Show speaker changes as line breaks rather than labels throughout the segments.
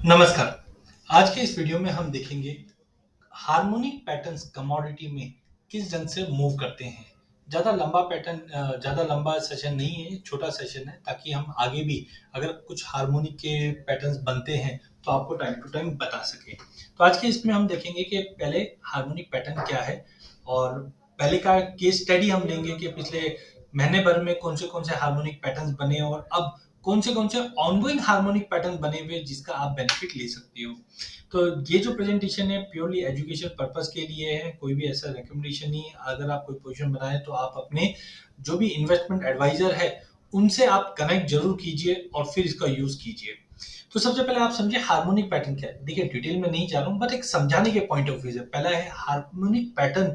नमस्कार। आज के इस वीडियो में हम देखेंगे हार्मोनिक पैटर्न्स कमोडिटी में किस ढंग से मूव करते हैं। ज़्यादा लंबा सेशन नहीं है, छोटा सेशन है ताकि हम आगे भी अगर कुछ हार्मोनिक के पैटर्न्स बनते हैं तो आपको टाइम टू टाइम बता सकें। तो आज के इसमें हम देखेंगे कि पहले हार्मोनिक पैटर्न क्या है और पहले का केस स्टडी हम लेंगे कि पिछले महीने भर में कौन से हार्मोनिक पैटर्न्स बने और अब कौन से ऑनगोइंग हार्मोनिक पैटर्न बने हुए जिसका आप बेनिफिट ले सकते हो। तो ये जो प्रेजेंटेशन है प्योरली एजुकेशन पर्पस के लिए है, कोई भी ऐसा रिकमेंडेशन नहीं है। अगर आप कोई पोजीशन बनाए तो आप अपने जो भी इन्वेस्टमेंट एडवाइजर है उनसे आप कनेक्ट जरूर कीजिए और फिर इसका यूज कीजिए। तो सबसे पहले आप समझिए हार्मोनिक पैटर्न क्या है। देखिए डिटेल में नहीं जा रहा हूँ बट एक समझाने के पॉइंट ऑफ व्यू से पहला है हार्मोनिक पैटर्न।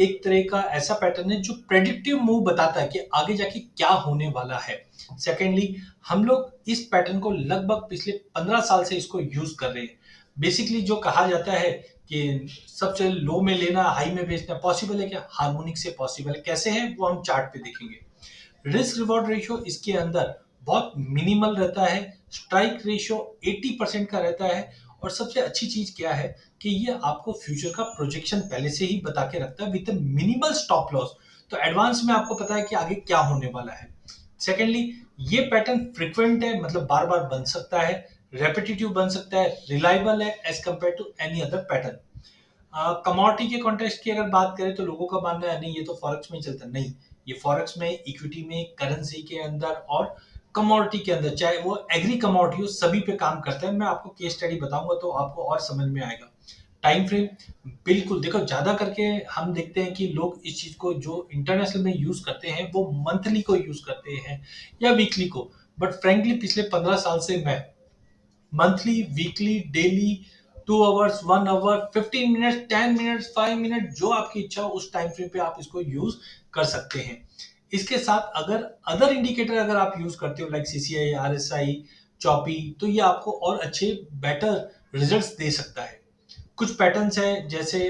एक तरह का ऐसा पैटर्न है जो प्रेडिक्टिव मूव बताता है कि आगे जाके क्या होने वाला है। सेकेंडली, हम लोग इस पैटर्न को लगभग पिछले 15 साल से इसको यूज कर रहे हैं। बेसिकली जो कहा जाता है कि सबसे लो में लेना हाई में बेचना पॉसिबल है क्या? हार्मोनिक से पॉसिबल है। कैसे है वो हम चार्ट पे देखेंगे। रिस्क रिवॉर्ड रेशियो इसके अंदर बहुत मिनिमल रहता है। स्ट्राइक रेशियो 80% का रहता है। और सबसे अच्छी चीज क्या है कि ये आपको फ्यूचर का प्रोजेक्शन पहले से ही बता के रखता है विद मिनिमल स्टॉप लॉस। तो एडवांस में आपको पता है कि आगे क्या होने वाला है। सेकेंडली, ये पैटर्न फ्रिक्वेंट है, मतलब बार बार बन सकता है, रेपिटेटिव बन सकता है, रिलायबल है as compare to any other pattern. Commodity के कॉन्टेक्स्ट की अगर बात करें तो लोगों का मानना है नहीं ये तो फॉरेक्स में ही चलता है। नहीं, ये फॉरेक्स में, इक्विटी में, करेंसी के अंदर और कमोडिटी के अंदर, चाहे वो एग्री कमोडिटी हो, सभी पे काम करता है। मैं आपको केस स्टडी बताऊंगा तो आपको और समझ में आएगा। टाइम फ्रेम, बिल्कुल देखो, ज्यादा करके हम देखते हैं कि लोग इस चीज को जो इंटरनेशनल में यूज करते हैं वो मंथली को यूज करते हैं या वीकली को। बट फ्रेंकली पिछले 15 साल से मैं monthly, weekly, daily, 2 hours, 1 hour, 15 minute, 10 minute, 5 minute, जो आपकी इच्छा हो उस टाइम फ्रेम पे आप इसको यूज कर सकते हैं। इसके साथ अगर अदर इंडिकेटर अगर आप यूज करते हो लाइक सीसीआई, आरएसआई, चॉपी, तो ये आपको और अच्छे बेटर रिजल्ट्स दे सकता है। कुछ पैटर्न्स हैं, जैसे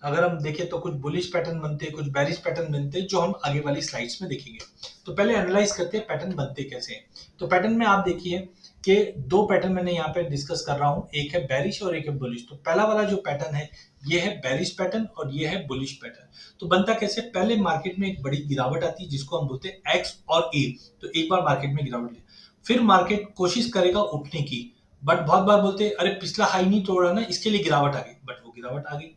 अगर हम देखें तो कुछ बुलिश पैटर्न बनते हैं, कुछ बेरिश पैटर्न बनते हैं, जो हम आगे वाली स्लाइड्स में देखेंगे। तो पहले एनालाइज करते हैं पैटर्न बनते कैसे हैं। तो पैटर्न में आप देखिए कि दो पैटर्न मैंने यहाँ पे डिस्कस कर रहा हूँ, एक है बेरिश और एक है बुलिश। तो पहला वाला जो पैटर्न है ये है बेरिश पैटर्न और ये है बुलिश पैटर्न। तो बनता कैसे? पहले मार्केट में एक बड़ी गिरावट आती है जिसको हम बोलते हैं एक्स और ए। तो एक बार मार्केट में गिरावट ले, फिर मार्केट कोशिश करेगा उठने की, बट बहुत बार बोलते हैं अरे पिछला हाई नहीं तोड़ा ना इसके लिए गिरावट आ गई, बट वो गिरावट आ गई।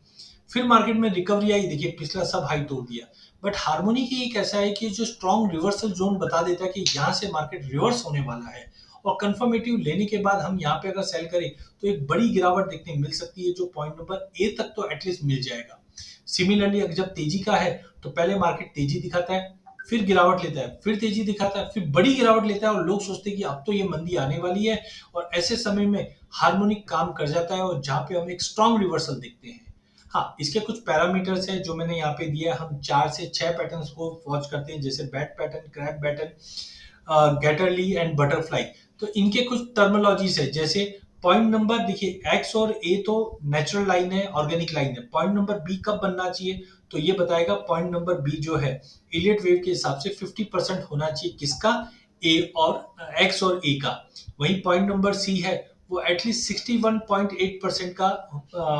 फिर मार्केट में रिकवरी आई, देखिए पिछला सब हाई तोड़ दिया। बट हार्मोनी की एक ऐसा है कि जो स्ट्रॉन्ग रिवर्सल जोन बता देता है कि यहाँ से मार्केट रिवर्स होने वाला है और कंफर्मेटिव लेने के बाद हम यहाँ पे अगर सेल करें तो एक बड़ी गिरावट देखने मिल सकती है, जो पॉइंट नंबर ए तक तो एटलीस्ट मिल जाएगा। सिमिलरली अगर जब तेजी का है तो पहले मार्केट तेजी दिखाता है, फिर गिरावट लेता है, फिर तेजी दिखाता है, फिर बड़ी गिरावट लेता है और लोग सोचते हैं कि अब तो ये मंदी आने वाली है। और ऐसे समय में हार्मोनिक काम कर जाता है और जहां पे हम एक स्ट्रॉन्ग रिवर्सल देखते हैं। हाँ, इसके कुछ पैरामीटर्स हैं जो मैंने यहाँ पे दिया है। हम 4 से 6 पैटर्न्स को वॉच करते हैं, जैसे bat pattern, crab pattern, Gartley and butterfly. तो इनके कुछ टर्मिनोलॉजीज है, जैसे पॉइंट नंबर देखिए एक्स और ए तो नेचुरल लाइन है, ऑर्गेनिक लाइन है। पॉइंट नंबर बी कब बनना चाहिए तो ये बताएगा पॉइंट नंबर बी जो है इलियट वेव के हिसाब से 50% होना चाहिए, किसका? ए और एक्स और ए का। वही पॉइंट नंबर सी है वो एटलीस्ट 61.8% का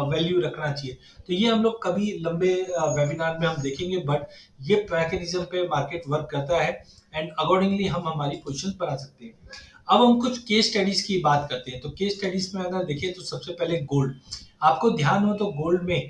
वैल्यू रखना चाहिए। तो ये हम लोग कभी लंबे वेबिनार में हम देखेंगे, बट ये मैकेनिज्म पे मार्केट वर्क करता है एंड अकॉर्डिंगली हम हमारी पोजीशन बना सकते हैं। अब हम कुछ केस स्टडीज की बात करते हैं। तो केस स्टडीज में अगर देखिए तो सबसे पहले गोल्ड। आपको ध्यान हो तो गोल्ड में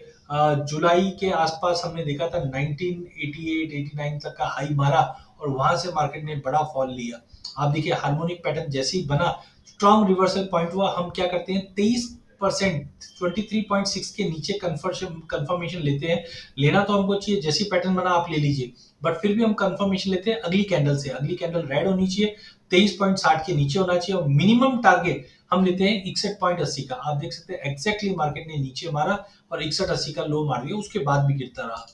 जुलाई के आसपास हमने देखा था 1988-89 तक का हाई मारा और वहां से मार्केट ने बड़ा फॉल लिया। आप देखिए हार्मोनिक पैटर्न जैसे ही बना, स्ट्रॉन्ग रिवर्सल पॉइंट हुआ, हम क्या करते हैं 23%, 23.6 के नीचे कंफर्मेशन लेते हैं। लेना तो हमको चाहिए, जैसी पैटर्न बना आप ले लीजिए, बट फिर भी हम कंफर्मेशन लेते हैं अगली कैंडल से। अगली कैंडल रेड होनी चाहिए, 23.60 के नीचे होना चाहिए और मिनिमम टारगेट हम लेते हैं 61.80 का। आप देख सकते हैं एग्जैक्टली मार्केट ने नीचे मारा और 61.80 का लो मार दिया, उसके बाद भी गिरता रहा।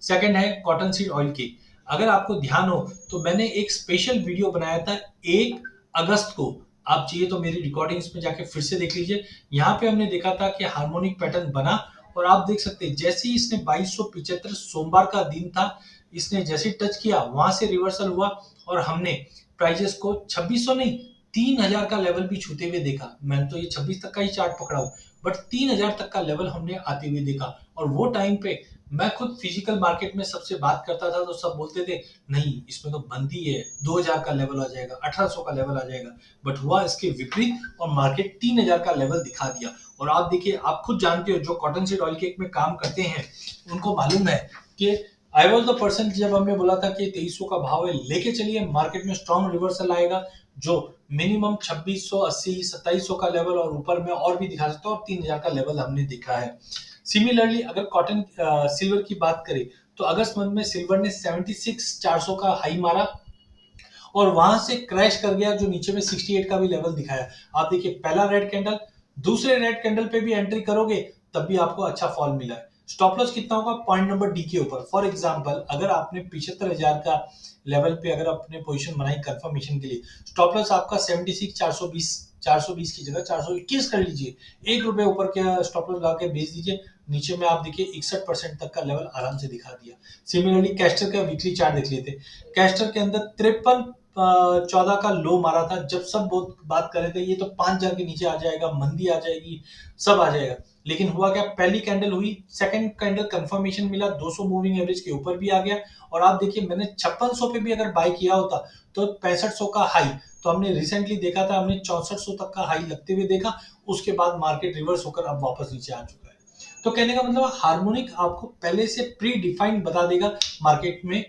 सेकंड है कॉटन सीड ऑयल की। अगर आपको ध्यान हो तो मैंने एक स्पेशल वीडियो बनाया था 1 अगस्त को, आप चाहिए तो मेरी रिकॉर्डिंग्स में जाके फिर से देख लीजिए। यहाँ पे हमने देखा था कि हार्मोनिक पैटर्न बना और आप देख सकते हैं जैसे ही इसने 2275 सोमवार का दिन था, इसने जैसे टच किया वहां से रिवर्सल हुआ और हमने प्राइजेस को 2600 नहीं 3000 का लेवल भी छूते हुए देखा। मैंने तो ये 26 तक का ही चार्ट पकड़ा हूँ, बट 3000 तक का लेवल हमने आते हुए देखा। और वो टाइम पे मैं खुद फिजिकल मार्केट में सबसे बात करता था तो सब बोलते थे नहीं इसमें तो बंदी है, 2000 का लेवल आ जाएगा, 1800 का लेवल आ जाएगा। बट हुआ इसके विपरीत और मार्केट 3000 का लेवल दिखा दिया। और आप देखिए, आप खुद जानते हो जो कॉटन सीड ऑयल केक में काम करते हैं उनको मालूम है कि आई वॉज द पर्सन जब हमने बोला था कि 2300 का भाव है, लेके चलिए मार्केट में स्ट्रॉन्ग रिवर्सल आएगा जो मिनिमम 2680 2700 का लेवल और ऊपर में और भी दिखा सकता है, और 3000 का लेवल हमने देखा है। सिमिलरली अगर कॉटन सिल्वर की बात करें तो अगस्त मंथ में सिल्वर ने 76,400 का हाई मारा और वहां से क्रैश कर गया जो नीचे में 68 का भी लेवल दिखाया। आप देखिए पहला रेड कैंडल, दूसरे रेड कैंडल पे भी एंट्री करोगे तब भी आपको अच्छा फॉल मिला है। स्टॉप लॉस कितना होगा? पॉइंट नंबर डी के ऊपर। फॉर एग्जांपल अगर आपने 75,000 का लेवल पे अगर अपने पोजीशन बनाई कंफर्मेशन के लिए, स्टॉप लॉस आपका 76,420 420 की जगह 421 कर लीजिए, ₹1 ऊपर के स्टॉप लॉस लगा के बेच दीजिए। नीचे में आप देखिए 61% तक का लेवल आराम से दिखा दिया। सिमिलरली कैस्टर का वीकली चार्ट देख लेते। कैस्टर के अंदर 5314 का लो मारा था। जब सब बात कर रहे थे ये तो 5000 के नीचे आ जाएगा, मंदी आ जाएगी, सब आ जाएगा। लेकिन हुआ क्या? पहली कैंडल हुई, सेकंड कैंडल कंफर्मेशन मिला, 200 मूविंग एवरेज के ऊपर भी आ गया। और आप देखिए मैंने 5600 पे भी अगर बाय किया होता तो 6500 का हाई, तो हमने रिसेंटली देखा था, हमने 6400 तक का हाई लगते हुए देखा। उसके बाद मार्केट रिवर्स होकर अब वापस नीचे आ चुका है। तो कहने का मतलब हार्मोनिक आपको पहले से प्री डिफाइंड बता देगा मार्केट में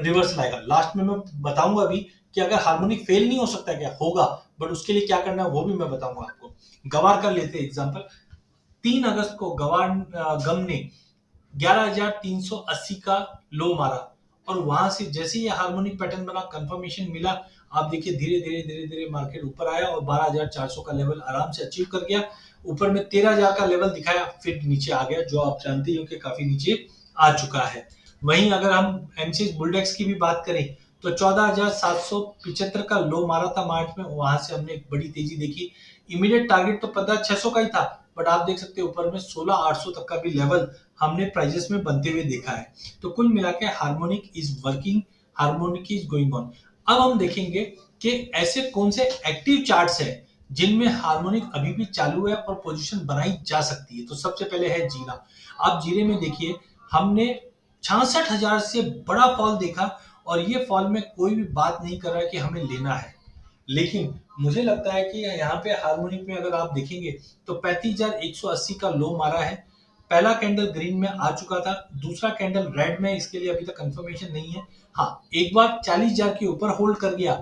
रिवर्स लाएगा। लास्ट में मैं बताऊंगा भी कि अगर हार्मोनिक फेल नहीं हो सकता क्या होगा, बट उसके लिए क्या करना है वो भी मैं बताऊंगा आपको। गवार का लेते एग्जांपल। 3 अगस्त को गवार गम ने 11,380 का लो मारा और वहां से जैसे ही हार्मोनिक पैटर्न बना, कंफर्मेशन मिला, आप देखिए धीरे धीरे धीरे धीरे मार्केट ऊपर आया और 12,400 का लेवल आराम से अचीव कर गया। ऊपर में 13,000 का लेवल दिखाया, फिर नीचे आ गया, जो आप जानते हो कि काफी नीचे आ चुका है। वहीं अगर हम एमसीएक्स बुलडेक्स की भी बात करें तो 14,775 का लो मारा था मार्च में, वहां से हमने एक बड़ी तेजी देखी। इमीडिएट टारगेट तो 15,600 का ही था, बट आप देख सकते हैं ऊपर में 16,800 तक का भी लेवल हमने प्राइजेस में बनते हुए देखा है। तो कुल मिला के harmonic is working, harmonic is going on. अब हम देखेंगे कि ऐसे कौन से एक्टिव चार्ट्स हैं जिनमें हार्मोनिक अभी भी चालू है और पोजीशन बनाई जा सकती है। तो सबसे पहले है जीरा। आप जीरे में देखिए, हमने 66,000 से बड़ा फॉल देखा और ये फॉल में कोई भी बात नहीं कर रहा है कि हमें लेना है। लेकिन मुझे लगता है कि यहाँ पे हार्मोनिक में अगर आप देखेंगे तो 35,180 का लो मारा है। पहला कैंडल ग्रीन में आ चुका था, दूसरा कैंडल रेड में, इसके लिए अभी तक कंफर्मेशन नहीं है। हाँ, एक बार 40,000 के ऊपर होल्ड कर गया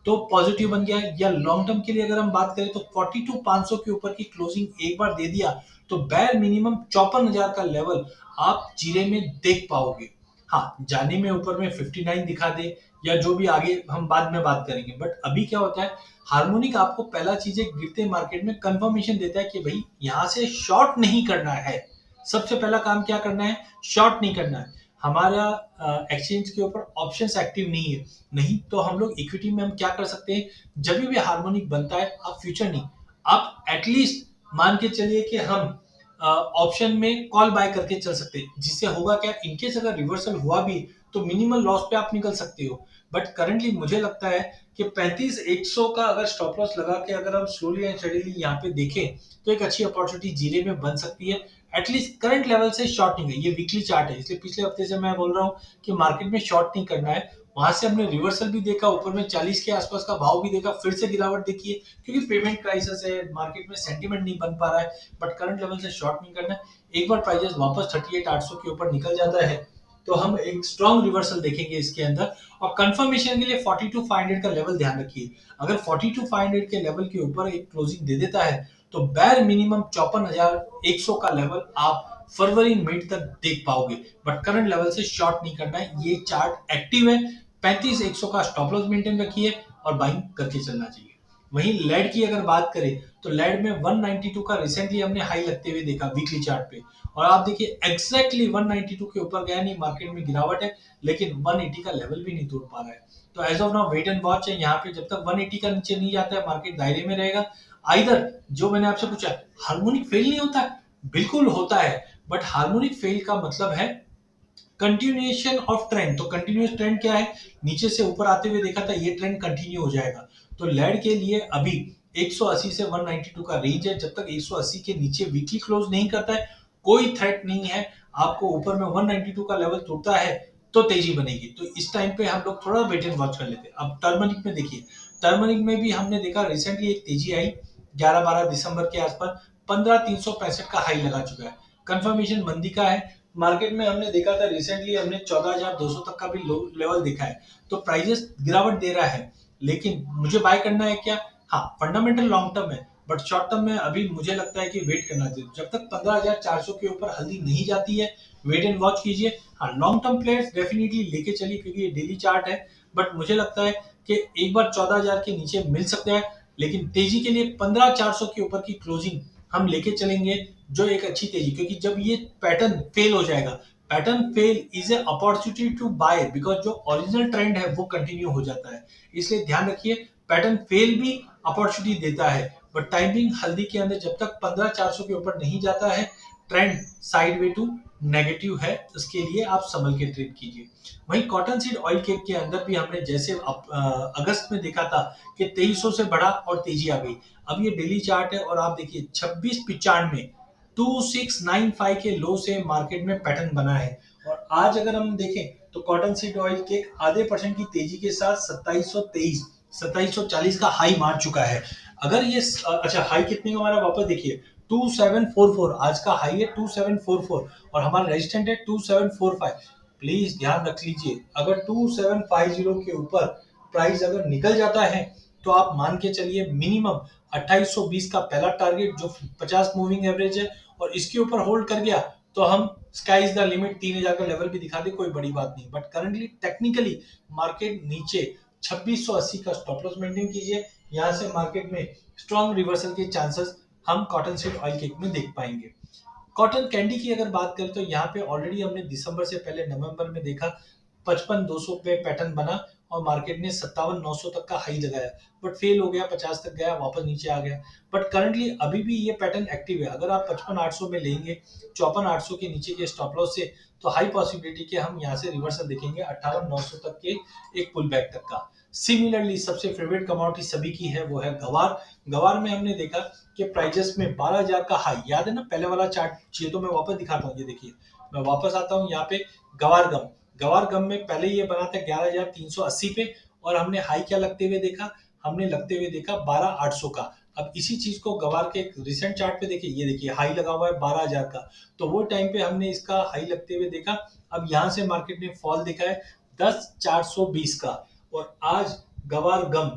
तो पॉजिटिव बन गया। या लॉन्ग टर्म के लिए अगर हम बात करें तो 42,500 के ऊपर की क्लोजिंग एक बार दे दिया तो बैर मिनिमम 54,000 का लेवल आप जीरे में देख पाओगे। हाँ, जाने में ऊपर में 59 दिखा दे या जो भी आगे हम बाद में बात करेंगे, बट अभी क्या होता है, हार्मोनिक आपको पहला चीज एक गिरते मार्केट में कंफर्मेशन देता है कि भाई यहाँ से शॉर्ट नहीं करना है। सबसे पहला काम क्या करना है? शॉर्ट नहीं करना है। हमारा एक्सचेंज के ऊपर ऑप्शंस एक्टिव नहीं है, नहीं तो हम लोग इक्विटी में हम क्या कर सकते हैं, जब भी हार्मोनिक बनता है आप फ्यूचर नहीं, आप एटलीस्ट मान के चलिए कि हम ऑप्शन में कॉल बाय करके चल सकते हैं, जिससे होगा क्या, इनकेस अगर रिवर्सल हुआ भी तो मिनिमल लॉस पे आप निकल सकते हो। बट करंटली मुझे लगता है कि 35,100 का अगर स्टॉप लॉस लगा के अगर हम स्लोली एंड स्टडीली यहाँ पे देखें तो एक अच्छी अपॉर्चुनिटी जीरे में बन सकती है। एटलीस्ट करंट लेवल से शॉर्ट नहीं है, ये वीकली चार्ट है, इसलिए पिछले हफ्ते से मैं बोल रहा हूँ कि मार्केट में शॉर्ट नहीं करना है। वहां से हमने रिवर्सल भी देखा, ऊपर में 40 के आसपास का भाव भी देखा, फिर से गिरावट देखी है क्योंकि पेमेंट क्राइसिस है, मार्केट में सेंटीमेंट नहीं बन पा रहा है। बट करंट लेवल से शॉर्ट नहीं करना है। एक बार प्राइजेस वापस 38,800 के ऊपर निकल जाता है तो हम एक स्ट्रॉन्ग रिवर्सल देखेंगे इसके अंदर। और कंफर्मेशन के लिए 42,500 का लेवल ध्यान रखिए। अगर 42,500 के लेवल के ऊपर एक क्लोजिंग दे देता है तो बैर मिनिमम 54,100 का लेवल आप फरवरी मिड तक देख पाओगे। बट करंट लेवल से शॉर्ट नहीं करना है, ये चार्ट एक्टिव है। 35,100 का स्टॉप लॉस मेंटेन रखिए और बाइंग करके चलना चाहिए। वहीं लेड की अगर बात करें तो लेड में 192 का रिसेंटली हमने हाई लगते हुए देखा वीकली चार्ट पे। और आप देखिए एग्जैक्टली 192 के ऊपर गया नहीं, मार्केट में गिरावट है, लेकिन 180 का लेवल भी नहीं तोड़ पा रहा है। तो as of now wait and watch है यहाँ पे, जब तक 180 का नीचे नहीं जाता है मार्केट दायरे में रहेगा। आइदर जो मैंने आपसे पूछा, हार्मोनिक फेल नहीं होता? बिल्कुल होता है, बट हार्मोनिक फेल का मतलब है कंटिन्यूएशन ऑफ ट्रेंड। तो कंटिन्यूअस ट्रेंड क्या है? नीचे से ऊपर आते हुए देखा था, ये ट्रेंड कंटिन्यू हो जाएगा। तो लेड के लिए अभी 180 से 192 का रेंज है। जब तक 180 के नीचे वीकली क्लोज नहीं करता है, कोई थ्रेट नहीं है। आपको ऊपर में 192 का लेवल टूटता है तो तेजी बनेगी। तो इस टाइम पे हम लोग थोड़ा वेट एंड वॉच कर लेते हैं। अब टर्मरिक में देखिए, टर्मरिक में भी हमने देखा रिसेंटली एक तेजी आई 11-12 दिसंबर के आसपास, 15,365 का हाई लगा चुका है। कंफर्मेशन मंदी का है। मार्केट में हमने देखा था रिसेंटली, हमने 14,200 तक का भी लो लेवल देखा है। तो प्राइजेस गिरावट दे रहा है, लेकिन मुझे बाय करना है क्या? हाँ, फंडामेंटल लॉन्ग टर्म है, बट शॉर्ट टर्म में अभी मुझे लगता है कि वेट करना चाहिए। जब तक 15,400 के ऊपर हल्दी नहीं जाती है, वेट एंड वॉच कीजिए। हाँ, लॉन्ग टर्म प्लेयर्स डेफिनेटली लेके चलिए, क्योंकि ये डेली चार्ट है। बट मुझे लगता है कि एक बार 14,000 के नीचे मिल सकता है, लेकिन तेजी के लिए 15,400 के ऊपर की क्लोजिंग हम लेके चलेंगे, जो एक अच्छी तेजी। क्योंकि जब ये पैटर्न फेल हो जाएगा, pattern fail is a opportunity to buy, because जो ओरिजिनल ट्रेंड है वो कंटिन्यू हो जाता है। इसलिए ध्यान रखिए, पैटर्न फेल भी अपॉर्चुनिटी देता है, बट टाइमिंग हल्दी के अंदर जब तक 15,400 के ऊपर नहीं जाता है, trend side way to negative है। उसके लिए आप संभल के ट्रेड कीजिए। वहीं कॉटन सीड ऑयल केक के अंदर भी हमने जैसे अगस्त में देखा था कि 2300 से बढ़ा और तेजी आ गई। अब ये डेली चार्ट है और आप देखिए 2695 2695 के लो से मार्केट में पैटर्न बना है। और आज अगर हम देखें तो कॉटन सीड ऑयल केक आधे परसेंट की तेजी के साथ 2723 2740 का हाई मार चुका है। अगर ये अच्छा, हाई कितने का हमारा वापस देखिए, 2744 आज का हाई है, 2744, और हमारा रेजिस्टेंट है 2745। प्लीज ध्यान रख लीजिए, अगर 2750 के ऊपर प्राइस अगर निकल जाता है तो आप मान के चलिए मिनिमम 2820 का पहला टारगेट, जो 50 मूविंग एवरेज है, और इसके ऊपर होल्ड कर गया तो हम स्काई इज द लिमिट, 3000 का लेवल भी दिखा दे, कोई बड़ी बात नहीं। बट करंटली टेक्निकली मार्केट नीचे 2680 का स्टॉप लॉस मेंटेन कीजिए। यहां से मार्केट में स्ट्रॉन्ग रिवर्सल के चांसेस हम कॉटन सीड ऑयल केक में देख पाएंगे। कॉटन कैंडी की अगर बात करें तो यहाँ पे ऑलरेडी हमने दिसंबर से पहले नवंबर में देखा 55,200 पे पैटर्न बना और मार्केट ने 57,900 तक का हाई लगाया, बट फेल हो गया, 50 तक गया, वापस नीचे आ गया। बट करंटली अभी भी ये पैटर्न एक्टिव है। अगर आप 55,800 में लेंगे 54,800 के नीचे के स्टॉप लॉस से, तो हाई पॉसिबिलिटी के हम यहाँ से रिवर्सल देखेंगे 58,900 तक के एक पुल बैक तक का। सिमिलरली सबसे फेवरेट कमोडिटी सभी की है, वो है गवार। गवार में हमने देखा कि प्राइजेस में 12,000 का हाई, याद है ना पहले वाला चार्ट? चाहिए तो मैं वापस दिखाता हूँ, ये देखिए, मैं वापस आता हूँ यहाँ पे। गवार गम, गवार गम में पहले ये बना था 11,380 पे, और हमने हाई क्या लगते हुए देखा? हमने लगते हुए देखा 12,800 का। अब इसी चीज को गवार के रिसेंट चार्ट पे देखिए, ये देखिए हाई लगा हुआ है 12,000 का। तो वो टाइम पे हमने इसका हाई लगते हुए देखा। अब यहाँ से मार्केट ने फॉल देखा है 10,420 का, और आज गवार गम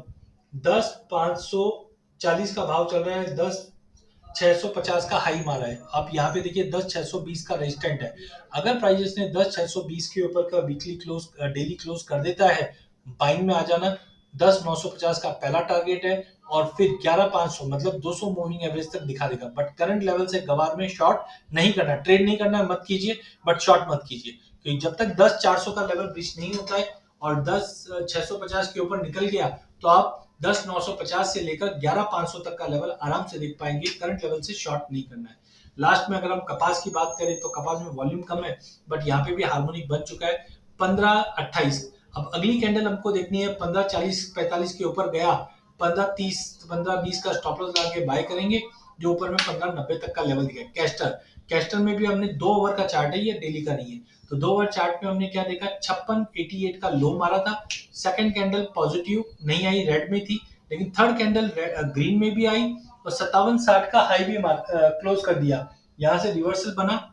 10,540 का भाव चल रहा है, 10,650 का हाई मारा है। आप यहाँ पे देखिए 10,620 का रेजिस्टेंट है। अगर प्राइजेस ने 10,620 के ऊपर का वीकली क्लोज, डेली क्लोज कर देता है, बाइंग में आ जाना। 10,950 का पहला टारगेट है, और फिर 11,500 मतलब 200 मूविंग एवरेज तक दिखा देगा। बट करंट लेवल से गवार में शॉर्ट नहीं करना, ट्रेड नहीं करना, मत कीजिए, बट शॉर्ट मत कीजिए, क्योंकि जब तक 10,400 का लेवल ब्रीच नहीं होता है और 10,650 के ऊपर निकल गया, तो आप 10,950 से लेकर 11,500 तक का लेवल आराम से देख पाएंगे। करंट लेवल से शॉर्ट नहीं करना है। लास्ट में अगर हम कपास की बात करें तो कपास में वॉल्यूम कम है, बट यहाँ पे भी हार्मोनिक बन चुका है 15,28। अब अगली कैंडल हमको देखनी है 15,40-45 के ऊपर गया, 15,30 15,20 का स्टॉप लॉस लगा के बाय करेंगे, जो ऊपर में 15,90 तक का लेवल दिखा। कैस्टर, कैस्टर में भी हमने 2 ओवर का चार्ट है, ये डेली का नहीं है। तो 2 ओवर चार्ट में हमने क्या देखा, 5688 का लो मारा था। सेकंड कैंडल पॉजिटिव नहीं आई, रेड में थी, लेकिन थर्ड कैंडल ग्रीन में भी आई, और 5760 का हाई भी क्लोज कर दिया। यहाँ से रिवर्सल बना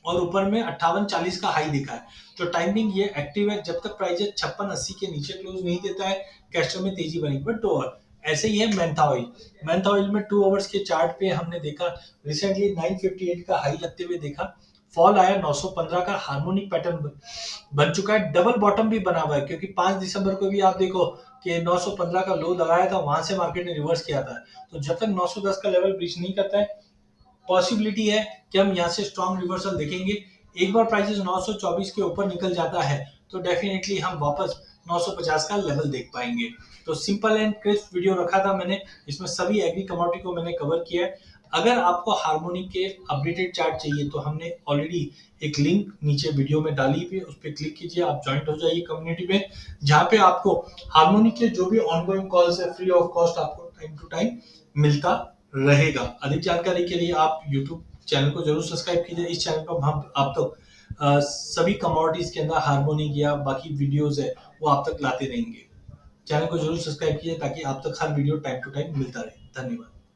और ऊपर में 5840 का हाई दिखा है। तो टाइमिंग ये एक्टिव है, जब तक प्राइस 5680 के नीचे क्लोज नहीं देता है, कैस्टर में तेजी बनेगी। बट 2 ओवर ऐसे ही है। मेंथा ऑयल, मेंथा ऑयल में 2 आवर्स के चार्ट पे हमने देखा रिसेंटली 958 का हाई लगते हुए देखा, फॉल आया 915 का, हार्मोनिक पैटर्न बन चुका है, डबल बॉटम भी बना हुआ है, क्योंकि 5 दिसंबर को भी आप देखो कि 915 का लो लगाया था, वहां से मार्केट ने रिवर्स किया था। तो जब तक 910 का लेवल ब्रीच नहीं करता है, पॉसिबिलिटी है कि हम यहाँ से स्ट्रॉन्ग रिवर्सल देखेंगे। एक बार प्राइसेस 924 के ऊपर निकल जाता है तो डेफिनेटली हम वापस 950 का लेवल देख पाएंगे। तो सिंपल एंड क्रिस्प वीडियो रखा था मैंने, इसमें सभी एग्री कमोडिटी को मैंने कवर किया है। अगर आपको हार्मोनी के अपडेटेड चार्ट चाहिए तो हमने ऑलरेडी एक लिंक नीचे वीडियो में डाली हुई है, उस पर क्लिक कीजिए, आप ज्वाइंट हो जाइए कम्युनिटी में, जहाँ पे आपको हार्मोनी के जो भी ऑनगोइंग कॉल्स है फ्री ऑफ कॉस्ट आपको टाइम टू टाइम मिलता रहेगा। अधिक जानकारी के लिए आप यूट्यूब चैनल को जरूर सब्सक्राइब कीजिए। इस चैनल पर हम आप तक सभी कमोडिटीज के अंदर हार्मोनिक या बाकी वीडियोस है वो आप तक लाते रहेंगे। चैनल को जरूर सब्सक्राइब कीजिए ताकि आप तक हर वीडियो टाइम टू टाइम मिलता रहे। धन्यवाद।